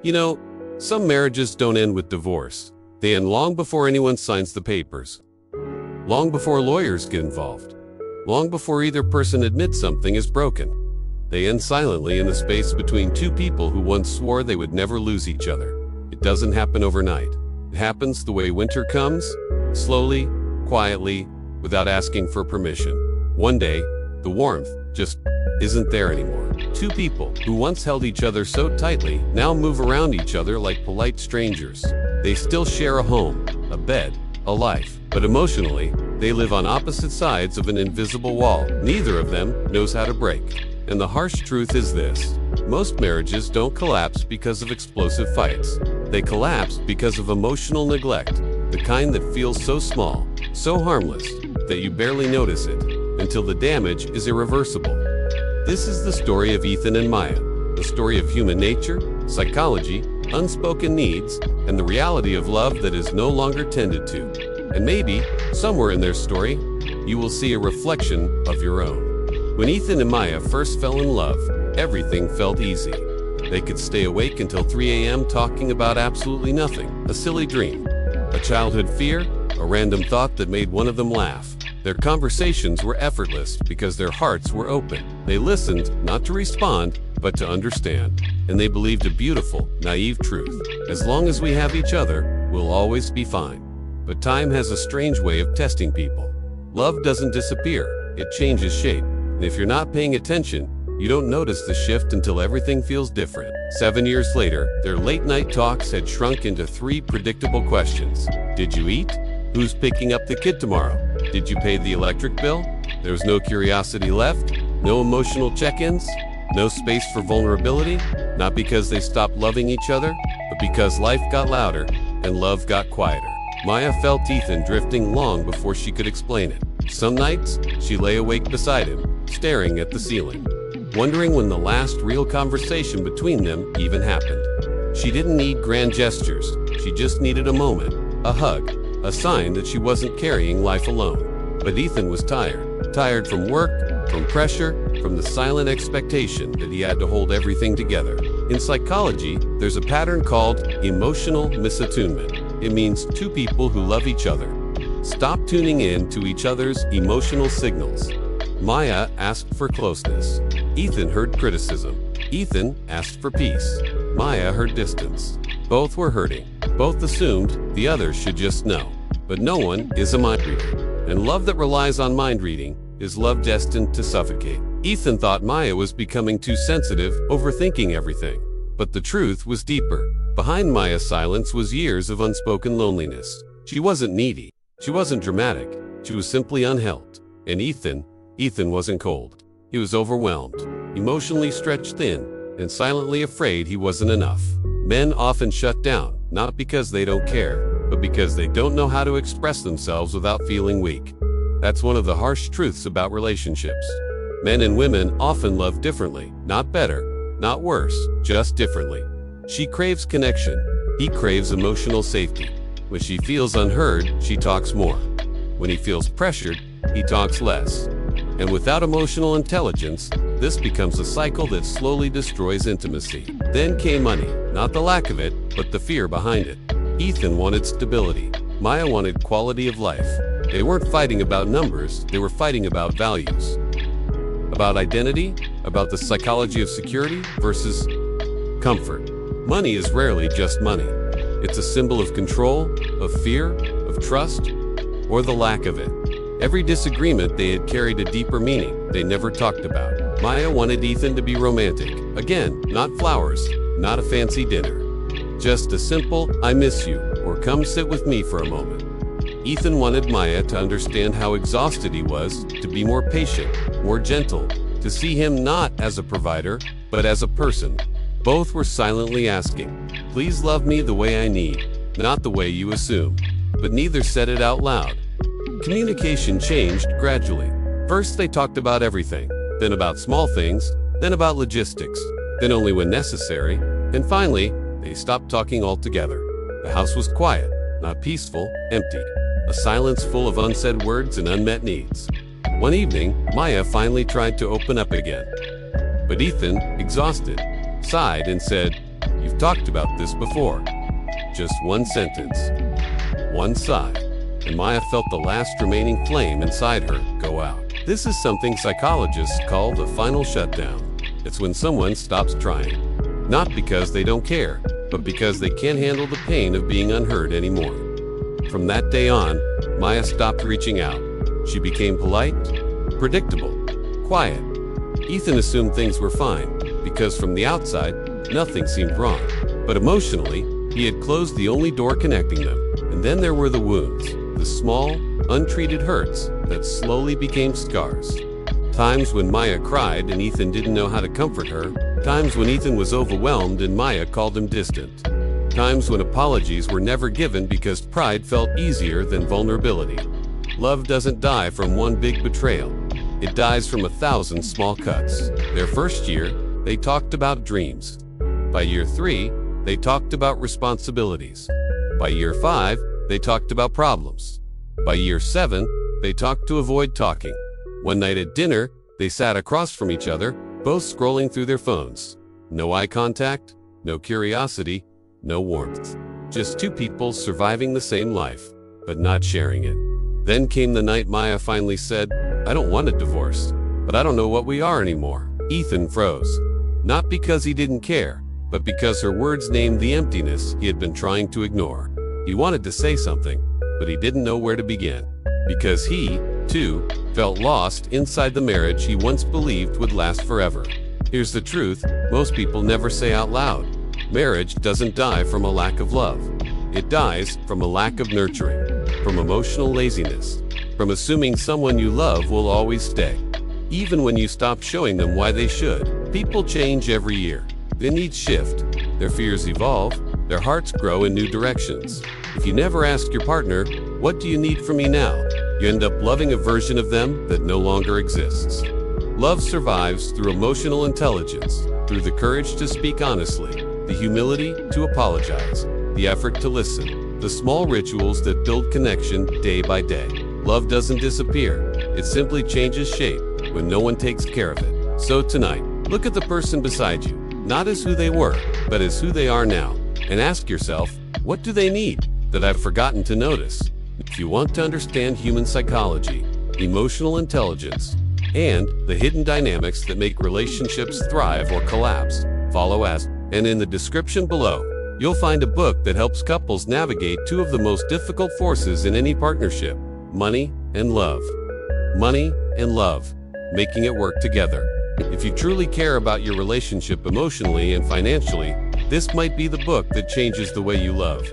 You know, some marriages don't end with divorce. They end long before anyone signs the papers. Long before lawyers get involved. Long before either person admits something is broken. They end silently in the space between two people who once swore they would never lose each other. It doesn't happen overnight. It happens the way winter comes, slowly, quietly, without asking for permission. One day, the warmth just isn't there anymore. Two people who once held each other so tightly now move around each other like polite strangers. They still share a home, a bed, a life, but emotionally, they live on opposite sides of an invisible wall. Neither of them knows how to break. And the harsh truth is this: most marriages don't collapse because of explosive fights. They collapse because of emotional neglect, the kind that feels so small, so harmless, that you barely notice it, until the damage is irreversible. This is the story of Ethan and Maya, the story of human nature, psychology, unspoken needs, and the reality of love that is no longer tended to. And maybe, somewhere in their story, you will see a reflection of your own. When Ethan and Maya first fell in love, everything felt easy. They could stay awake until 3 a.m. talking about absolutely nothing, a silly dream, a childhood fear, a random thought that made one of them laugh. Their conversations were effortless because their hearts were open. They listened, not to respond, but to understand. And they believed a beautiful, naive truth: as long as we have each other, we'll always be fine. But time has a strange way of testing people. Love doesn't disappear, it changes shape. And if you're not paying attention, you don't notice the shift until everything feels different. 7 years later, their late-night talks had shrunk into 3 predictable questions. Did you eat? Who's picking up the kid tomorrow? Did you pay the electric bill? There was no curiosity left, no emotional check-ins, no space for vulnerability, not because they stopped loving each other, but because life got louder and love got quieter. Maya felt Ethan drifting long before she could explain it. Some nights, she lay awake beside him, staring at the ceiling, wondering when the last real conversation between them even happened. She didn't need grand gestures, she just needed a moment, a hug, a sign that she wasn't carrying life alone. But Ethan was tired from work, from pressure, from the silent expectation that he had to hold everything together. In psychology, there's a pattern called emotional misattunement. It means two people who love each other stop tuning in to each other's emotional signals. Maya asked for closeness. Ethan heard criticism. Ethan asked for peace. Maya heard distance. Both were hurting. Both assumed the other should just know. But no one is a mind reader. And love that relies on mind reading is love destined to suffocate. Ethan thought Maya was becoming too sensitive, overthinking everything. But the truth was deeper. Behind Maya's silence was years of unspoken loneliness. She wasn't needy. She wasn't dramatic. She was simply unhelped. And Ethan wasn't cold. He was overwhelmed, emotionally stretched thin, and silently afraid he wasn't enough. Men often shut down, not because they don't care, but because they don't know how to express themselves without feeling weak. That's one of the harsh truths about relationships. Men and women often love differently, not better, not worse, just differently. She craves connection. He craves emotional safety. When she feels unheard, she talks more. When he feels pressured, he talks less. And without emotional intelligence, this becomes a cycle that slowly destroys intimacy. Then came money, not the lack of it, but the fear behind it. Ethan wanted stability. Maya wanted quality of life. They weren't fighting about numbers, they were fighting about values. About identity, about the psychology of security versus comfort. Money is rarely just money. It's a symbol of control, of fear, of trust, or the lack of it. Every disagreement they had carried a deeper meaning they never talked about. Maya wanted Ethan to be romantic. Again, not flowers, not a fancy dinner. Just a simple, "I miss you," or "come sit with me for a moment." Ethan wanted Maya to understand how exhausted he was, to be more patient, more gentle, to see him not as a provider, but as a person. Both were silently asking, "Please love me the way I need, not the way you assume." But neither said it out loud. Communication changed gradually. First they talked about everything, then about small things, then about logistics, then only when necessary, and finally, they stopped talking altogether. The house was quiet, not peaceful, empty. A silence full of unsaid words and unmet needs. One evening, Maya finally tried to open up again. But Ethan, exhausted, sighed and said, You've talked about this before. Just one sentence, one sigh, and Maya felt the last remaining flame inside her go out. This is something psychologists call the final shutdown. It's when someone stops trying. Not because they don't care, but because they can't handle the pain of being unheard anymore. From that day on, Maya stopped reaching out. She became polite, predictable, quiet. Ethan assumed things were fine, because from the outside, nothing seemed wrong. But emotionally, he had closed the only door connecting them. And then there were the wounds, the small, untreated hurts that slowly became scars. Times when Maya cried and Ethan didn't know how to comfort her. Times when Ethan was overwhelmed and Maya called him distant. Times when apologies were never given because pride felt easier than vulnerability. Love doesn't die from one big betrayal. It dies from 1,000 small cuts. Their first year, they talked about dreams. By year 3, they talked about responsibilities. By year 5, they talked about problems. By year 7, they talked to avoid talking. One night at dinner, they sat across from each other, both scrolling through their phones. No eye contact, no curiosity, no warmth. Just two people surviving the same life, but not sharing it. Then came the night Maya finally said, "I don't want a divorce, but I don't know what we are anymore." Ethan froze. Not because he didn't care, but because her words named the emptiness he had been trying to ignore. He wanted to say something, but he didn't know where to begin. Because he, too, felt lost inside the marriage he once believed would last forever. Here's the truth most people never say out loud. Marriage doesn't die from a lack of love. It dies from a lack of nurturing, from emotional laziness, from assuming someone you love will always stay. Even when you stop showing them why they should. People change every year. Their needs shift, their fears evolve, their hearts grow in new directions. If you never ask your partner, "What do you need from me now?" you end up loving a version of them that no longer exists. Love survives through emotional intelligence, through the courage to speak honestly, the humility to apologize, the effort to listen, the small rituals that build connection day by day. Love doesn't disappear, it simply changes shape when no one takes care of it. So tonight, look at the person beside you, not as who they were, but as who they are now, and ask yourself, what do they need that I've forgotten to notice? If you want to understand human psychology, emotional intelligence, and the hidden dynamics that make relationships thrive or collapse, follow us, and in the description below, you'll find a book that helps couples navigate two of the most difficult forces in any partnership, money and love. Money and love, making it work together. If you truly care about your relationship emotionally and financially, this might be the book that changes the way you love.